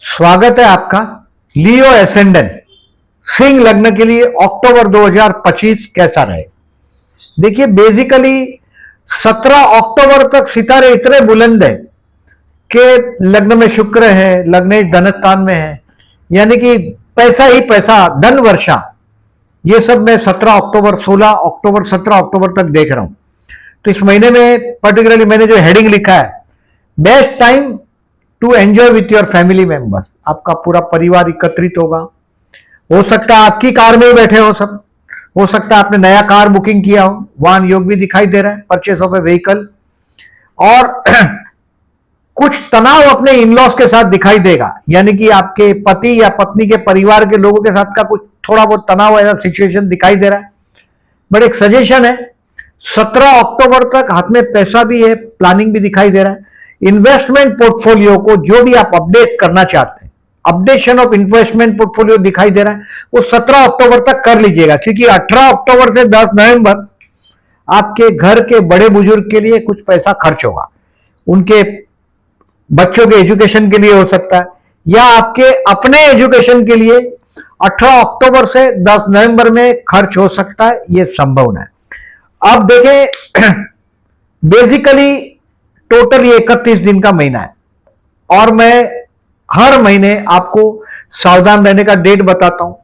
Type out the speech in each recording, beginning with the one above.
स्वागत है आपका लियो एसेंडेंट सिंह लग्न के लिए अक्टूबर 2025 कैसा रहे। देखिए बेसिकली 17 अक्टूबर तक सितारे इतने बुलंद है कि लग्न में शुक्र है, लग्न धनस्थान में है, यानी कि पैसा ही पैसा, धन वर्षा, ये सब मैं 17 अक्टूबर 16 अक्टूबर 17 अक्टूबर तक देख रहा हूं। तो इस महीने में पर्टिकुलरली मैंने जो हेडिंग लिखा है, best time to enjoy with your family members, आपका पूरा परिवार एकत्रित होगा। हो सकता है आपकी कार में ही बैठे हो सब, हो सकता है आपने नया कार बुकिंग किया हो, वाहन योग भी दिखाई दे रहा है, परचेस ऑफ ए व्हीकल। और कुछ तनाव अपने इन-लॉज के साथ दिखाई देगा, यानी कि आपके पति या पत्नी के परिवार के लोगों के साथ का कुछ थोड़ा बहुत तनाव ऐसा सिचुएशन दिखाई दे रहा है। बट एक सजेशन है, 17 अक्टूबर तक हाथ में पैसा भी है, प्लानिंग भी दिखाई दे रहा है। इन्वेस्टमेंट पोर्टफोलियो को जो भी आप अपडेट करना चाहते हैं, अपडेशन ऑफ इन्वेस्टमेंट पोर्टफोलियो दिखाई दे रहा है, वो 17 अक्टूबर तक कर लीजिएगा, क्योंकि 18 अक्टूबर से 10 नवंबर आपके घर के बड़े बुजुर्ग के लिए कुछ पैसा खर्च होगा। उनके बच्चों के एजुकेशन के लिए हो सकता है, या आपके अपने एजुकेशन के लिए 18 अक्टूबर से 10 नवंबर में खर्च हो सकता है, यह संभावना है। अब देखें बेसिकली टोटल ये 31 दिन का महीना है, और मैं हर महीने आपको सावधान रहने का डेट बताता हूं।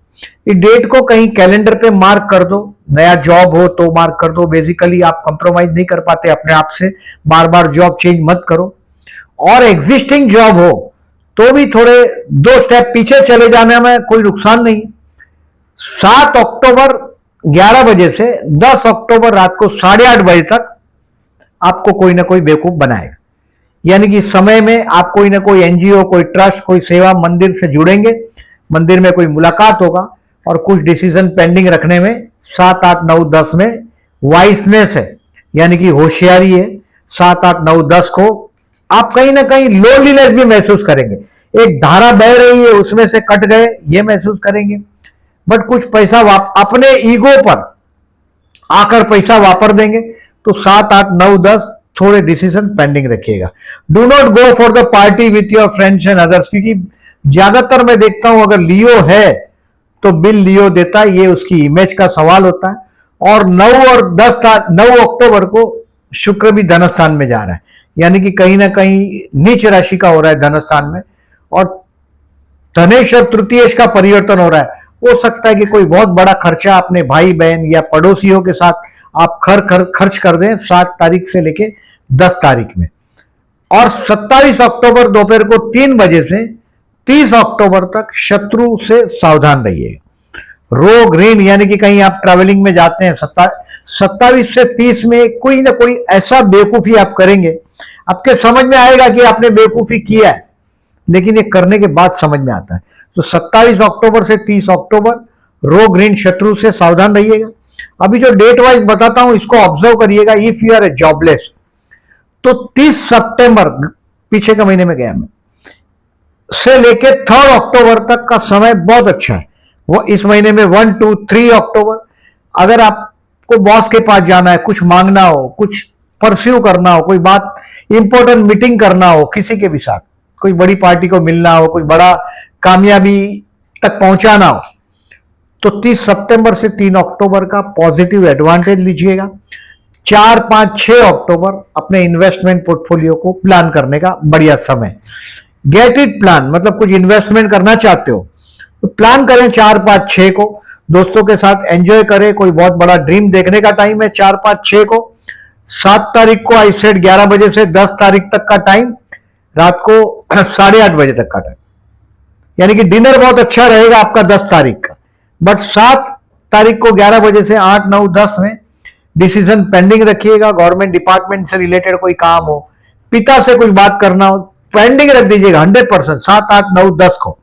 इस डेट को कहीं कैलेंडर पे मार्क कर दो, नया जॉब हो तो मार्क कर दो। बेसिकली आप कंप्रोमाइज नहीं कर पाते अपने आप से, बार बार जॉब चेंज मत करो। और एग्जिस्टिंग जॉब हो तो भी थोड़े 2 स्टेप पीछे चले जाने में कोई नुकसान नहीं। 7 अक्टूबर 11 बजे से 10 अक्टूबर रात को 8:30 बजे तक आपको कोई ना कोई बेवकूफ बनाएगा, यानी कि समय में आप कोई ना कोई एनजीओ, कोई ट्रस्ट, कोई सेवा मंदिर से जुड़ेंगे, मंदिर में कोई मुलाकात होगा, और कुछ डिसीजन पेंडिंग रखने में 7, 8, 9, 10 में वाइसनेस है, यानी कि होशियारी है। 7, 8, 9, 10 को आप कहीं ना कहीं लोनलीनेस भी महसूस करेंगे, एक धारा बह रही है उसमें से कट गए, ये महसूस करेंगे। बट कुछ पैसा अपने ईगो पर आकर पैसा वापर देंगे। तो 7, 8, 9, 10 थोड़े डिसीजन पेंडिंग रखिएगा। Do not go for the party with your friends and others, क्योंकि ज्यादातर मैं देखता हूं अगर लियो है तो बिल लियो देता है, ये उसकी इमेज का सवाल होता है। और 9 और 9 अक्टूबर को शुक्र भी धनस्थान में जा रहा है, यानी कि कहीं ना कहीं नीच राशि का हो रहा है धनस्थान में, और धनेश और तृतीयेश का परिवर्तन हो रहा है। हो सकता है कि कोई बहुत बड़ा खर्चा अपने भाई बहन या पड़ोसियों के साथ आप खर्च कर दें 7 तारीख से लेके 10 तारीख में। और 27 अक्टूबर दोपहर को 3 बजे से 30 अक्टूबर तक शत्रु से सावधान रहिए। रोग ऋण, यानी कि कहीं आप ट्रैवलिंग में जाते हैं, 27 से 30 में कोई ना कोई ऐसा बेवकूफी आप करेंगे, आपके समझ में आएगा कि आपने बेवकूफी किया है, लेकिन ये करने के बाद समझ में आता है। तो 27 अक्टूबर से 30 अक्टूबर रोग ऋण शत्रु से सावधान रहिएगा। अभी जो डेट वाइज बताता हूं इसको ऑब्जर्व करिएगा। If you are a jobless, तो 30 सितंबर पीछे का महीने में गया मैं, से लेके 3 अक्टूबर तक का समय बहुत अच्छा है। वो इस महीने में 1, 2, 3 अक्टूबर, अगर आपको बॉस के पास जाना है, कुछ मांगना हो, कुछ परस्यू करना हो, कोई बात इंपॉर्टेंट मीटिंग करना हो किसी के भी साथ, कोई बड़ी पार्टी को मिलना हो, कोई बड़ा कामयाबी तक पहुंचाना हो, तो 30 सितंबर से 3 अक्टूबर का पॉजिटिव एडवांटेज लीजिएगा। 4, 5, 6 अक्टूबर अपने इन्वेस्टमेंट पोर्टफोलियो को प्लान करने का बढ़िया समय। गेट इट प्लान, मतलब कुछ इन्वेस्टमेंट करना चाहते हो तो प्लान करें 4, 5, 6 को, दोस्तों के साथ एंजॉय करें, कोई बहुत बड़ा ड्रीम देखने का टाइम है 4, 5, 6 को। 7 तारीख को आई सेट 11 बजे से 10 तारीख तक का टाइम, रात को 8:30 बजे तक का टाइम, यानी कि डिनर बहुत अच्छा रहेगा आपका 10 तारीख का। बट 7 तारीख को 11 बजे से 8, 9, 10 में डिसीजन पेंडिंग रखिएगा। गवर्नमेंट डिपार्टमेंट से रिलेटेड कोई काम हो, पिता से कुछ बात करना हो, पेंडिंग रख दीजिएगा 100%, 7, 8, 9, 10 को।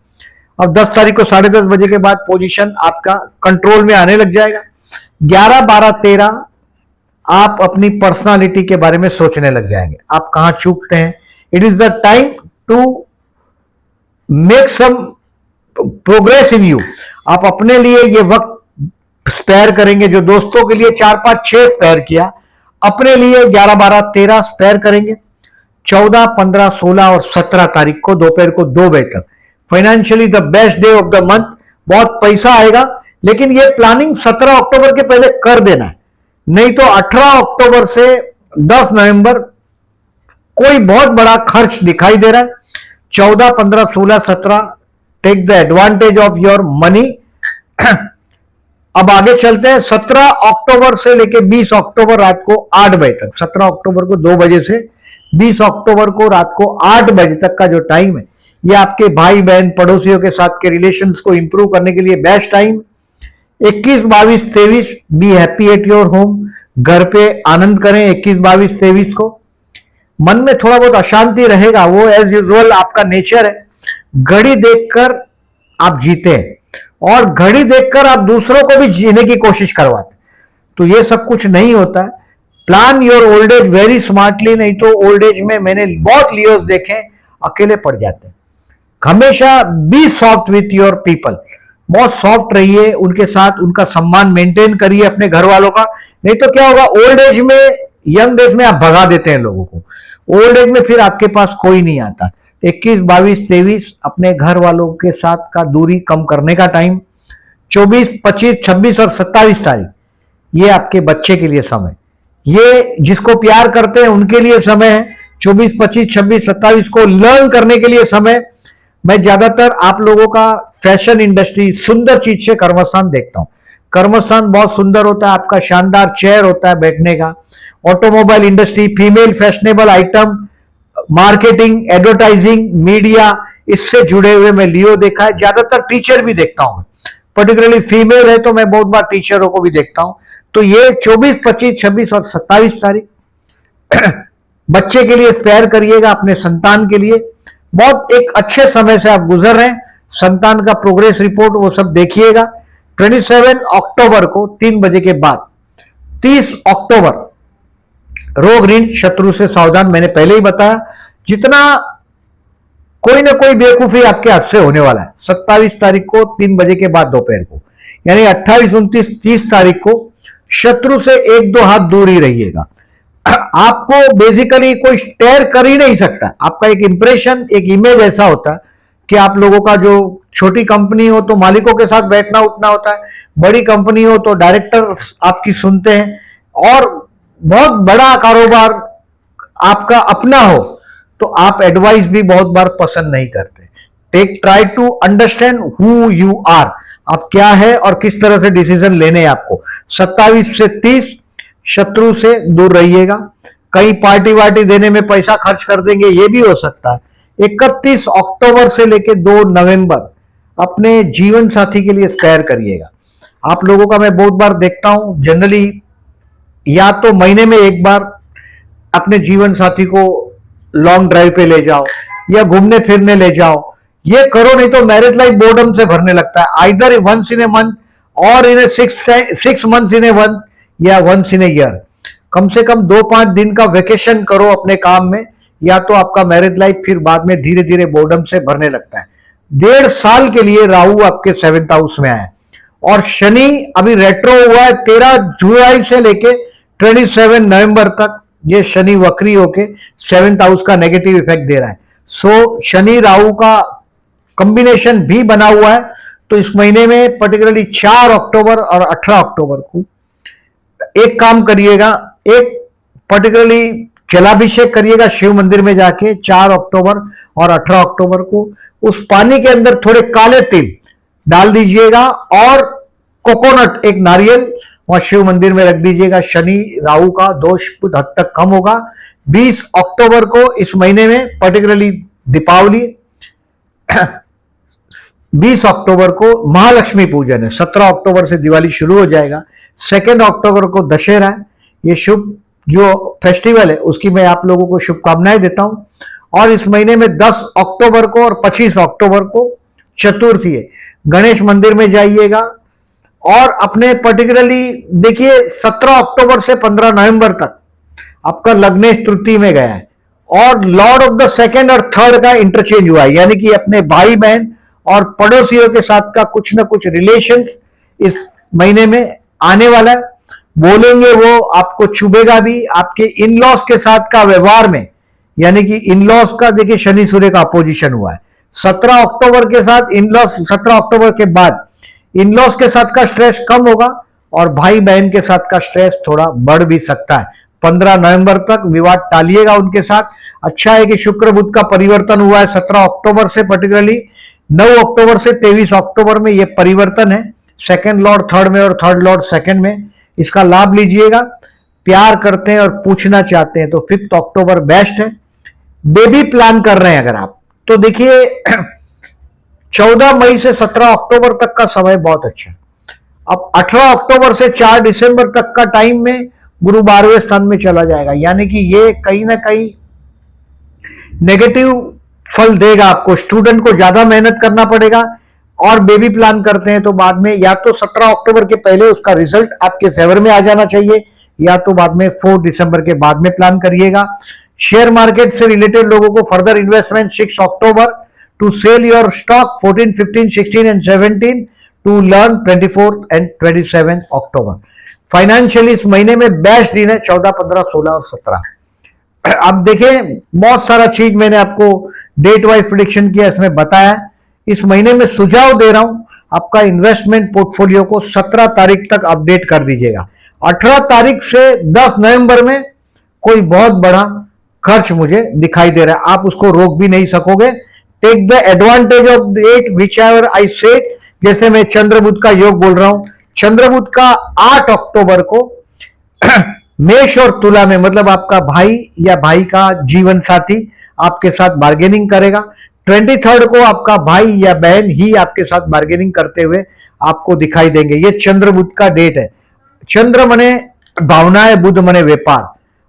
अब 10 तारीख को 10:30 बजे के बाद पोजीशन आपका कंट्रोल में आने लग जाएगा। 11, 12, 13 आप अपनी पर्सनालिटी के बारे में सोचने लग जाएंगे, आप कहां चूकते हैं। It is the time to make some progress in you. आप अपने लिए ये वक्त स्पेयर करेंगे, जो दोस्तों के लिए 4, 5, 6 स्पेयर किया, अपने लिए 11, 12, 13 स्पेयर करेंगे। 14, 15, 16 और 17 तारीख को दोपहर को 2 बजे तक financially the best day of the month, बहुत पैसा आएगा, लेकिन ये प्लानिंग 17 अक्टूबर के पहले कर देना है, नहीं तो 18 अक्टूबर से 10 नवंबर कोई बहुत बड़ा खर्च दिखाई दे रहा है। 14, 15, 16, 17 take the advantage of your money. अब आगे चलते हैं। 17 अक्टूबर से लेके 20 अक्टूबर रात को 8 बजे तक, 17 अक्टूबर को 2 बजे से 20 अक्टूबर को रात को 8 बजे तक का जो टाइम है, ये आपके भाई बहन पड़ोसियों के साथ के रिलेशंस को इंप्रूव करने के लिए best time. 21, 22, 23 be happy at your home, घर पे आनंद करें 21, 22, 23 को। मन में थोड़ा बहुत अशांति रहेगा, वो एज यूजुअल आपका नेचर है। घड़ी देखकर आप जीते हैं और घड़ी देखकर आप दूसरों को भी जीने की कोशिश करवाते, तो ये सब कुछ नहीं होता है। Plan your old age very smartly, नहीं तो ओल्ड एज में मैंने बहुत लियोस देखे अकेले पड़ जाते हैं। हमेशा be soft with your people, बहुत सॉफ्ट रहिए उनके साथ, उनका सम्मान मेंटेन करिए अपने घर वालों का, नहीं तो क्या होगा ओल्ड एज में, यंग एज में आप भगा देते हैं लोगों को, ओल्ड एज में फिर आपके पास कोई नहीं आता। 21, 22, 23 अपने घर वालों के साथ का दूरी कम करने का टाइम। 24, 25, 26 और 27 तारीख ये आपके बच्चे के लिए समय, ये जिसको प्यार करते हैं उनके लिए समय है। 24, 25, 26, 27 को लर्न करने के लिए समय। मैं ज्यादातर आप लोगों का फैशन इंडस्ट्री सुंदर चीज से कर्मस्थान देखता हूं। कर्मस्थान बहुत सुंदर होता है, आपका शानदार चेयर होता है बैठने का। Automobile industry, female fashionable item, marketing, advertising, media, इससे जुड़े हुए मैं लियो देखा है। ज्यादातर टीचर भी देखता हूं, पर्टिकुलरली फीमेल है तो मैं बहुत बार टीचरों को भी देखता हूं। तो ये 24, 25, 26 और 27 तारीख बच्चे के लिए स्पेयर करिएगा, अपने संतान के लिए। बहुत एक अच्छे समय से आप गुजर रहे हैं, संतान का प्रोग्रेस रिपोर्ट वो सब देखिएगा। 27 अक्टूबर को 3 बजे के बाद। 30 अक्टूबर रोग ऋण शत्रु से सावधान, मैंने पहले ही बताया। जितना कोई ना कोई बेवकूफी आपके हाथ से होने वाला है। 27 तारीख को 3 बजे के बाद दोपहर को, यानी 28, 29, 30 तारीख को शत्रु से 1-2 हाथ दूर ही रहिएगा। आपको बेसिकली कोई टेयर कर ही नहीं सकता। आपका एक इंप्रेशन, एक इमेज ऐसा होता है कि आप लोगों का जो छोटी कंपनी हो तो मालिकों के साथ बैठना उठना होता है, बड़ी कंपनी हो तो डायरेक्टर आपकी सुनते हैं, और बहुत बड़ा कारोबार आपका अपना हो तो आप एडवाइस भी बहुत बार पसंद नहीं करते। Try to understand who you are, आप क्या है और किस तरह से डिसीजन लेने हैं आपको। 27 से 30 शत्रु से दूर रहिएगा। कहीं पार्टी वार्टी देने में पैसा खर्च कर देंगे, ये भी हो सकता है। 31 अक्टूबर से लेकर 2 नवंबर अपने जीवन साथी के लिए स्पेयर करिएगा। आप लोगों का मैं बहुत बार देखता हूं, जनरली या तो महीने में एक बार अपने जीवन साथी को लॉन्ग ड्राइव पे ले जाओ या घूमने फिरने ले जाओ, ये करो, नहीं तो मैरिज लाइफ बोर्डम से भरने लगता है। Either once in a month और in a 6 months in a month या वंस इन ए ईयर। कम से कम 2-5 दिन का वेकेशन करो अपने काम में, या तो आपका मैरिज लाइफ फिर बाद में धीरे धीरे बोर्डम से भरने लगता है। 1.5 साल के लिए राहु आपके 7th हाउस में आया और शनि अभी रेट्रो हुआ है 13 जुलाई से लेके 27 नवंबर तक। ये शनि वक्री होके 7th हाउस का नेगेटिव इफेक्ट दे रहा है। सो शनि राहु का कॉम्बिनेशन भी बना हुआ है। तो इस महीने में पर्टिकुलरली 4 अक्टूबर और 18 अक्टूबर को एक काम करिएगा, एक पर्टिकुलरली जलाभिषेक करिएगा शिव मंदिर में जाके 4 अक्टूबर और 18 अक्टूबर को। उस पानी के अंदर थोड़े काले तिल डाल दीजिएगा और कोकोनट, एक नारियल, वहां शिव मंदिर में रख दीजिएगा। शनि राहु का दोष कुछ हद तक कम होगा। 20 अक्टूबर को इस महीने में पर्टिकुलरली दीपावली, 20 अक्टूबर को महालक्ष्मी पूजन है। 17 अक्टूबर से दिवाली शुरू हो जाएगा। 2 अक्टूबर को दशहरा है। ये शुभ जो फेस्टिवल है उसकी मैं आप लोगों को शुभकामनाएं देता हूं। और इस महीने में 10 अक्टूबर को और 25 अक्टूबर को चतुर्थी है। गणेश मंदिर में जाइएगा और अपने पर्टिकुलरली देखिए 17 अक्टूबर से 15 नवंबर तक आपका लग्नेश तृतीय में गया है और लॉर्ड ऑफ द 2nd और 3rd का इंटरचेंज हुआ है, यानी कि अपने भाई बहन और पड़ोसियों के साथ का कुछ ना कुछ रिलेशंस इस महीने में आने वाला है। बोलेंगे वो आपको चुभेगा भी। आपके इन लॉज के साथ का व्यवहार में, यानी कि इन लॉज का देखिए शनि सूर्य का अपोजिशन हुआ है। 17 अक्टूबर के साथ इन-लॉस, 17 अक्टूबर के बाद इन-लॉस के साथ का स्ट्रेस कम होगा और भाई बहन के साथ का स्ट्रेस थोड़ा बढ़ भी सकता है। 15 नवंबर तक विवाद टालिएगा उनके साथ। अच्छा है कि शुक्र बुध का परिवर्तन हुआ है 17 अक्टूबर से, पर्टिकुलरली 9 अक्टूबर से 23 अक्टूबर में ये परिवर्तन है। सेकंड लॉर्ड थर्ड में और थर्ड लॉर्ड सेकंड में, इसका लाभ लीजिएगा। प्यार करते हैं और पूछना चाहते हैं तो 5 अक्टूबर बेस्ट है। बेबी प्लान कर रहे हैं अगर आप, तो देखिए 14 मई से 17 अक्टूबर तक का समय बहुत अच्छा है। अब 18 अक्टूबर से 4 दिसंबर तक का टाइम में गुरु 12वें स्थान में चला जाएगा, यानी कि ये कहीं ना कहीं नेगेटिव फल देगा आपको। स्टूडेंट को ज्यादा मेहनत करना पड़ेगा और बेबी प्लान करते हैं तो बाद में या तो 17 अक्टूबर के पहले उसका रिजल्ट आपके फेवर में आ जाना चाहिए, या तो बाद में 4 दिसंबर के बाद में प्लान करिएगा। शेयर मार्केट से रिलेटेड लोगों को further investment 6 October to sell your stock, 14, 15, 16 and 17 to learn 24 and 27 October. Financially इस महीने में बेस्ट दिन है 14, 15, 16 और 17। अब देखें बहुत सारा चीज मैंने आपको डेट वाइज प्रेडिक्शन किया, इसमें बताया। इस महीने में सुझाव दे रहा हूं, आपका इन्वेस्टमेंट पोर्टफोलियो को 17 तारीख तक अपडेट कर दीजिएगा। 18 तारीख से 10 नवंबर में कोई बहुत बड़ा खर्च मुझे दिखाई दे रहा है, आप उसको रोक भी नहीं सकोगे। Take the advantage of that whichever I said. जैसे मैं चंद्रबुध का योग बोल रहा हूं, चंद्रबुध का 8 अक्टूबर को मेष और तुला में, मतलब आपका भाई या भाई का जीवन साथी आपके साथ बार्गेनिंग करेगा। 23 को आपका भाई या बहन ही आपके साथ बार्गेनिंग करते हुए आपको दिखाई देंगे। ये चंद्रबुध का डेट है। चंद्र मने भावनाएं, बुध मने व्यापार।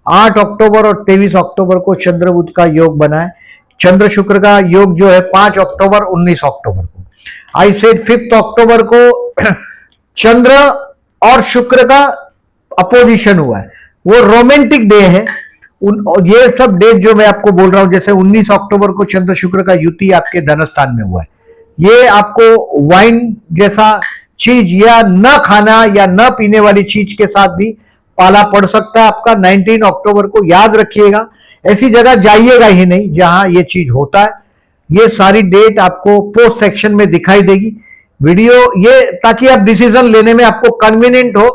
8 अक्टूबर और 23 अक्टूबर को चंद्रबुध का योग बना है। चंद्र शुक्र का योग जो है 5 अक्टूबर 19 अक्टूबर को। आई सेड 5 अक्टूबर को चंद्र और शुक्र का अपोजिशन हुआ है, वो रोमांटिक डे है। ये सब डेट जो मैं आपको बोल रहा हूं, जैसे 19 अक्टूबर को चंद्र शुक्र का युति आपके धनस्थान में हुआ है, ये आपको वाइन जैसा चीज या न खाना या न पीने वाली चीज के साथ भी पाला पड़ सकता है आपका। 19 अक्टूबर को याद रखिएगा, ऐसी जगह जाइएगा ही नहीं जहां ये चीज होता है। ये सारी डेट आपको पोस्ट सेक्शन में दिखाई देगी वीडियो, ये ताकि आप डिसीजन लेने में आपको कन्वीनियंट हो।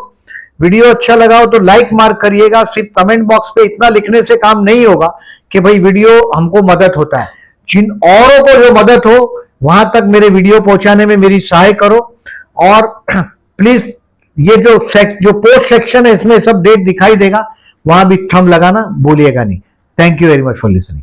वीडियो अच्छा लगा हो तो लाइक मार्क करिएगा। सिर्फ कमेंट बॉक्स पे इतना लिखने से काम नहीं होगा कि भाई वीडियो हमको मदद होता है, जिन औरों को जो मदद हो वहां तक मेरे वीडियो पहुंचाने में मेरी सहाय करो। और प्लीज ये जो पोस्ट सेक्शन है इसमें सब डेट दिखाई देगा, वहां भी थंब लगाना भूलिएगा नहीं। Thank you very much for listening.